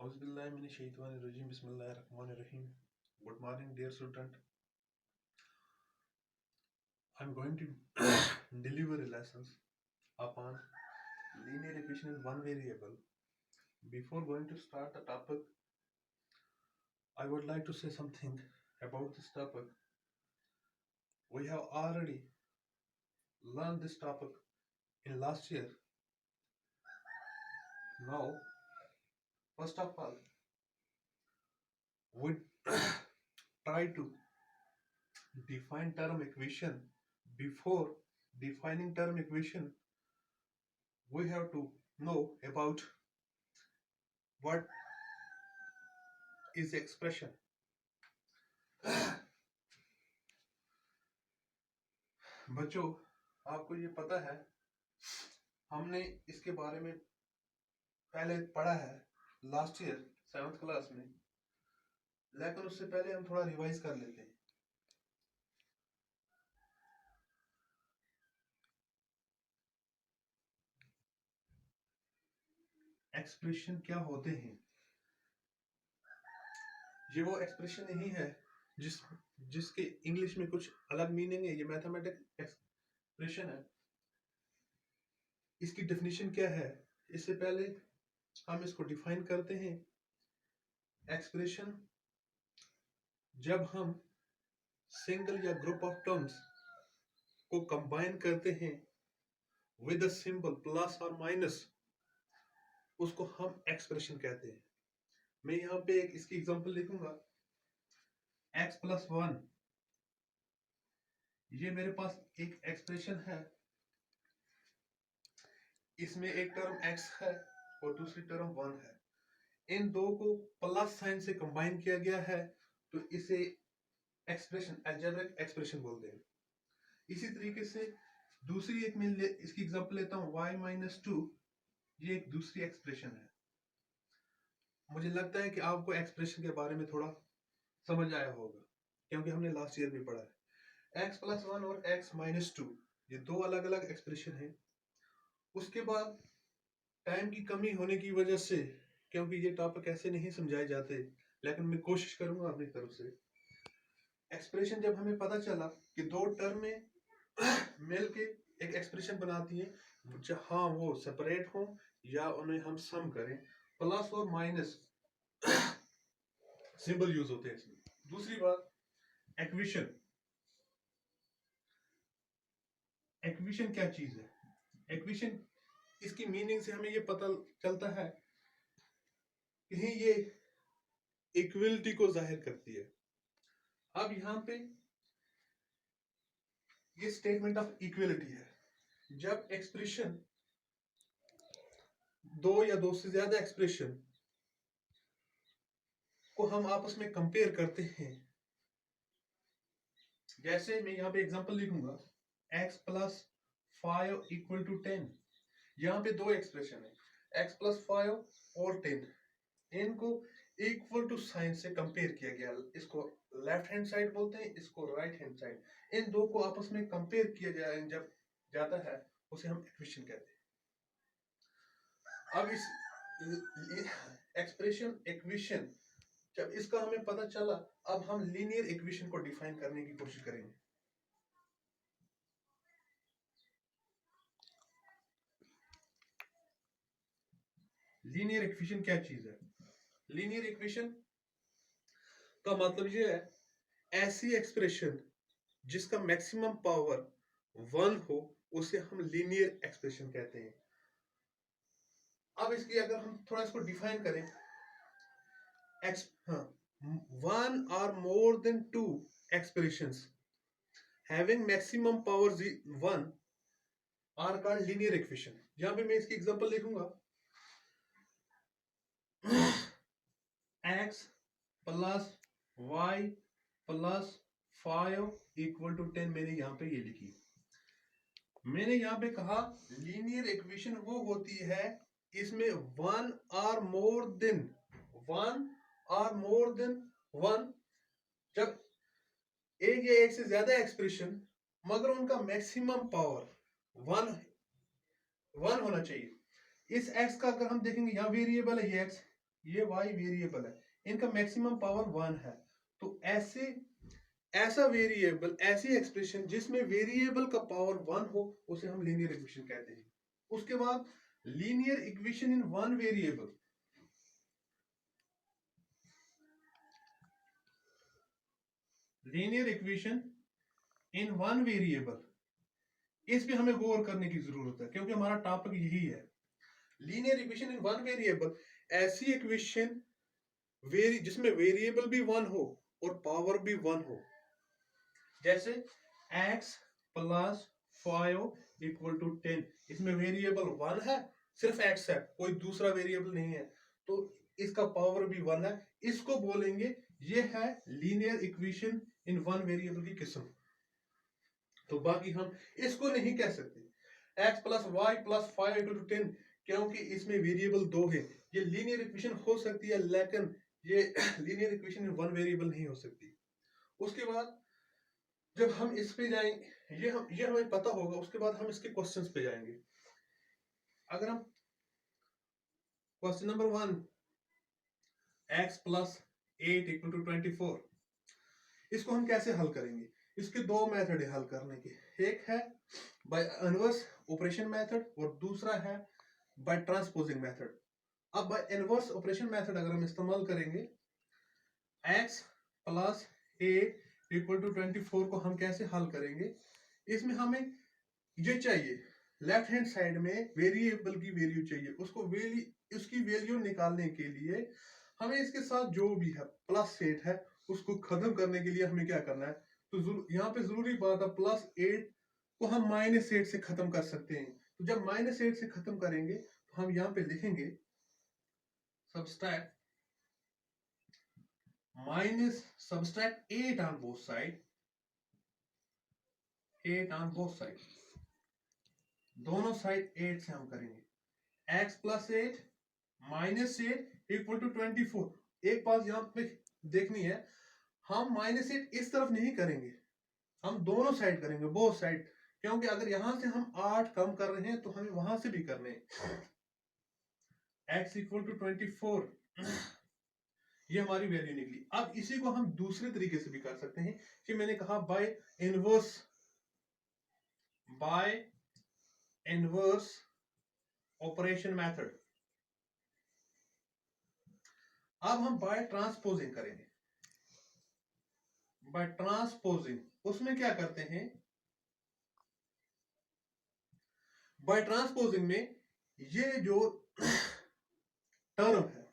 Auzubillahiminash-shaytanir-rajim. Bismillahir-rahmanir-rahim. Good morning, dear student. I'm going to deliver lessons upon linear equation in one variable. Before going to start the topic, I would like to say something about this topic. We have already learned this topic in last year. Now, first of all, we try to define term equation. Before defining term equation, we have to know about what is expression. बच्चों, आपको ये पता है, हमने इसके बारे में पहले पढ़ा है लास्ट ईयर 7th क्लास में, लेकिन उससे पहले हम थोड़ा रिवाइज कर लेते हैं। एक्सप्रेशन क्या होते हैं? ये वो एक्सप्रेशन नहीं है जिसके इंग्लिश में कुछ अलग मीनिंग है। ये मैथमेटिक्स एक्सप्रेशन है। इसकी डेफिनेशन क्या है? इससे पहले हम इसको डिफाइन करते हैं। एक्सप्रेशन जब हम सिंगल या ग्रुप ऑफ टर्म्स को कंबाइन करते हैं विद अ सिंबल प्लस और माइनस, उसको हम एक्सप्रेशन कहते हैं। मैं यहाँ पे एक इसकी एग्जांपल लिखूंगा, x + 1। ये मेरे पास एक एक्सप्रेशन है। इसमें एक टर्म x है और दूसरी टर्म 1 है। इन दो को प्लस साइन से कंबाइन किया गया है, तो इसे एक्सप्रेशन, अलजेब्रिक एक्सप्रेशन बोलते हैं। इसी तरीके से दूसरी एक मैं इसकी एग्जांपल लेता हूँ, y - 2। ये एक दूसरी एक्सप्रेशन है। मुझे लगता है कि आपको एक्सप्रेशन के बारे में थोड़ा समझ आया होगा, क्योंकि हमने लास्ट ईयर भी पढ़ा है। x + 1 और x - 2 ये दो अलग अलग एक्सप्रेशन हैं। उसके बाद टाइम की कमी होने की वजह से, क्योंकि ये टॉपिक ऐसे नहीं समझाए जाते, लेकिन मैं कोशिश करूंगा अपनी तरफ से। एक्सप्रेशन जब हमें पता चला कि दो टर्म में मिलके एक एक्सप्रेशन बनाती है, जहां वो सेपरेट हो या उन्हें हम सम करें, प्लस और माइनस सिंबल यूज होते हैं इसमें। दूसरी बात, इक्वेशन। इक्वेशन क्या चीज है? इक्वेशन, इसकी मीनिंग से हमें ये पता चलता है कि ये इक्वलिटी को जाहिर करती है। अब यहां पे ये स्टेटमेंट ऑफ इक्वलिटी है। जब एक्सप्रेशन दो या दो से ज्यादा एक्सप्रेशन को हम आपस में कंपेयर करते हैं, जैसे मैं यहाँ पे एग्जांपल लिखूंगा, x + 5 = 10। यहाँ पे दो एक्सप्रेशन है, x + 5 और 10। इनको इक्वल टू साइन से कंपेयर किया गया। इसको लेफ्ट हैंड साइड बोलते हैं, इसको राइट हैंड साइड। इन दो को आपस में कंपेयर किया जाए जब जाता है, उसे हम इक्वेशन कहते हैं। अब इस एक्सप्रेशन इक्वेशन जब इसका हमें पता चला, अब हम लीनियर इक्वेशन को डिफाइन करने की कोशिश करेंगे। लीनियर इक्वेशन क्या चीज है? लीनियर इक्वेशन का मतलब ये है, ऐसी एक्सप्रेशन जिसका मैक्सिमम पावर 1 हो, उसे हम लीनियर एक्सप्रेशन कहते हैं। अब इसकी अगर हम थोड़ा इसको डिफाइन करें, one or more than two expressions having maximum power 1 are called linear equation। यहां पे मैं इसकी एग्जांपल लिखूंगा, x + y + 5 = 10। मैंने यहां पे ये लिखी। मैंने यहां पे कहा लीनियर इक्वेशन वो होती है इसमें one or more than one, जब एक या एक से ज्यादा एक्सप्रेशन, मगर उनका मैक्सिमम पावर 1 होना चाहिए। इस x का अगर हम देखेंगे, यहाँ वेरिएबल है ये x, ये y वेरिएबल है, इनका मैक्सिमम पावर 1 है। तो ऐसा वेरिएबल, ऐसी एक्सप्रेशन जिसमें वेरिएबल का पावर 1 हो, उसे हम लीनियर इक्वेशन कहते हैं। उसके बाद linear equation in one variable, linear equation in one variable, इस पे हमें गौर करने की जरूरत है क्योंकि हमारा टॉपिक यही है। Linear equation in one variable, ऐसी इक्वेशन जिसमें वेरिएबल भी 1 हो और पावर भी 1 हो, जैसे x प्लस 5 इक्वल टू 10, इसमें वेरिएबल 1 है, सिर्फ x है, कोई दूसरा वेरिएबल नहीं है, तो इसका पावर भी 1 है, इसको बोलेंगे ये है linear equation in one variable की किस्म। तो बाकी हम इसको नहीं कह सकते x plus y plus 5 equal to 10, क्योंकि इसमें वेरिएबल 2 है। ये लीनियर इक्वेशन हो सकती है लेकिन ये linear equation in one variable नहीं हो सकती। उसके बाद जब हम इस पे जाएंगे, ये हमें पता होगा, उसके बाद हम इसके क्वेश्चंस पे जाएंगे। अगर हम question number 1, x plus 8 equal to 24, इसको हम कैसे हल करेंगे? इसके दो मेथड है हल करने के, एक है बाय इनवर्स ऑपरेशन मेथड और दूसरा है बाय ट्रांसपोजिंग मेथड। अब बाय इनवर्स ऑपरेशन मेथड अगर हम इस्तेमाल करेंगे, x प्लस 8 इक्वल टू 24 को हम कैसे हल करेंगे? इसमें हमें ये चाहिए, लेफ्ट हैंड साइड में वेरिएबल की वैल्यू चाहिए, उसकी वैल्यू निकालने के लिए हमें इसके साथ जो भी है प्लस 8 है उसको खत्म करने के लिए हमें क्या करना है? तो यहाँ पे जरूरी बात है, प्लस 8 को हम माइनस 8 से खत्म कर सकते हैं। तो जब माइनस 8 से खत्म करेंगे तो हम यहाँ पे लिखेंगे subtract 8 on both side, 8 on both side, दोनों साइड 8 से हम करेंगे। x plus 8 minus 8 equal to 24। एक बात यहाँ पे देखनी है, हम माइनस 8 इस तरफ नहीं करेंगे, हम दोनों साइड करेंगे, बोथ साइड, क्योंकि अगर यहां से हम 8 कम कर रहे हैं तो हमें वहां से भी करने हैं। x इक्वल टू 24, ये हमारी वैल्यू निकली। अब इसी को हम दूसरे तरीके से भी कर सकते हैं कि मैंने कहा बाय इनवर्स ऑपरेशन मेथड। अब हम बाय ट्रांसपोजिंग करेंगे। बाय ट्रांसपोजिंग, उसमें क्या करते हैं? बाय ट्रांसपोजिंग में ये जो टर्म है,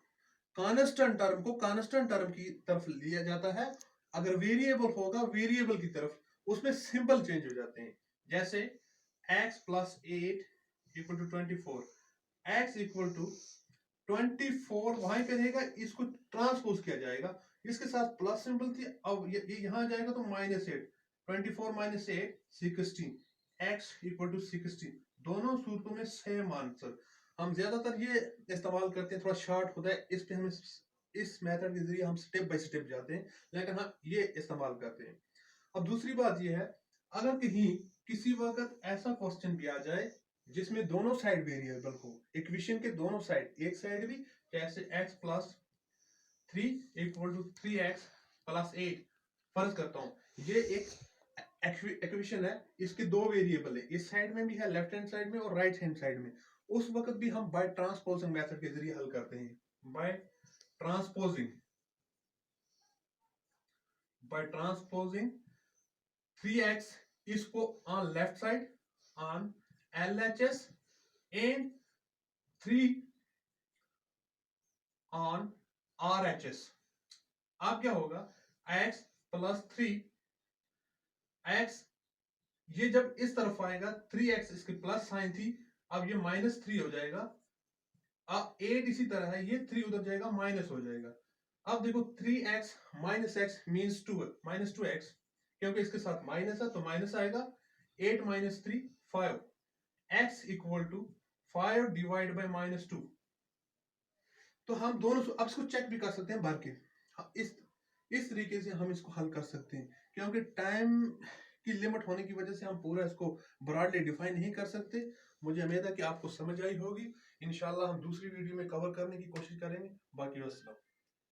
कांस्टेंट टर्म को कांस्टेंट टर्म की तरफ लिया जाता है, अगर वेरिएबल होगा वेरिएबल की तरफ, उसमें सिंबल चेंज हो जाते हैं। जैसे x plus 8 equal to 24, x equal to 24 वहां पे रहेगा, इसको ट्रांसपोज किया जाएगा, इसके साथ प्लस सिंबल थी, अब ये यहां जाएगा तो minus 8, 24 minus 8 16, x equal to 16। दोनों सूत्रों में सेम आंसर। हम ज्यादातर ये इस्तेमाल करते हैं, थोड़ा शॉर्ट होता है, इस पे हम इस मेथड के जरिए हम स्टेप बाय स्टेप जाते हैं, लेकिन हम ये इस्तेमाल करते हैं। अब दूसरी बात ये है, अगर कहीं किसी वक्त ऐसा क्वेश्चन भी आ जाए जिसमें दोनों साइड वेरिएबल हो, इक्वेशन के दोनों साइड, एक साइड भी, जैसे x plus 3 equal to 3x plus 8, फर्ज करता हूं ये एक इक्वेशन है, इसके दो वेरिएबल है, इस साइड में भी है, लेफ्ट हैंड साइड में और राइट हैंड साइड में, उस वक्त भी हम बाय ट्रांसपोजिंग मेथड के जरिए हल करते हैं। बाय ट्रांसपोजिंग 3x इसको on left side on LHS and 3 on RHS। अब क्या होगा? x प्लस 3, x ये जब इस तरफ आएगा, 3x इसकी प्लस साइन थी, अब ये माइनस 3 हो जाएगा। अब 8 इसी तरह है, ये 3 उधर जाएगा, माइनस हो जाएगा। अब देखो 3x minus x means 2, minus 2x, क्योंकि इसके साथ माइनस है तो माइनस आएगा। 8 minus 3 5, x equal to 5 divide by minus 2। तो हम दोनों अब इसको चेक भी कर सकते हैं भर के, इस तरीके से हम इसको हल कर सकते हैं, क्योंकि टाइम की लिमिट होने की वजह से हम पूरा इसको ब्रॉडली डिफाइन नहीं कर सकते। मुझे उम्मीद है कि आपको समझ आई होगी। इंशाल्लाह हम दूसरी वीडियो में कवर करने की कोशिश करेंगे। बाकी वस्सलाम।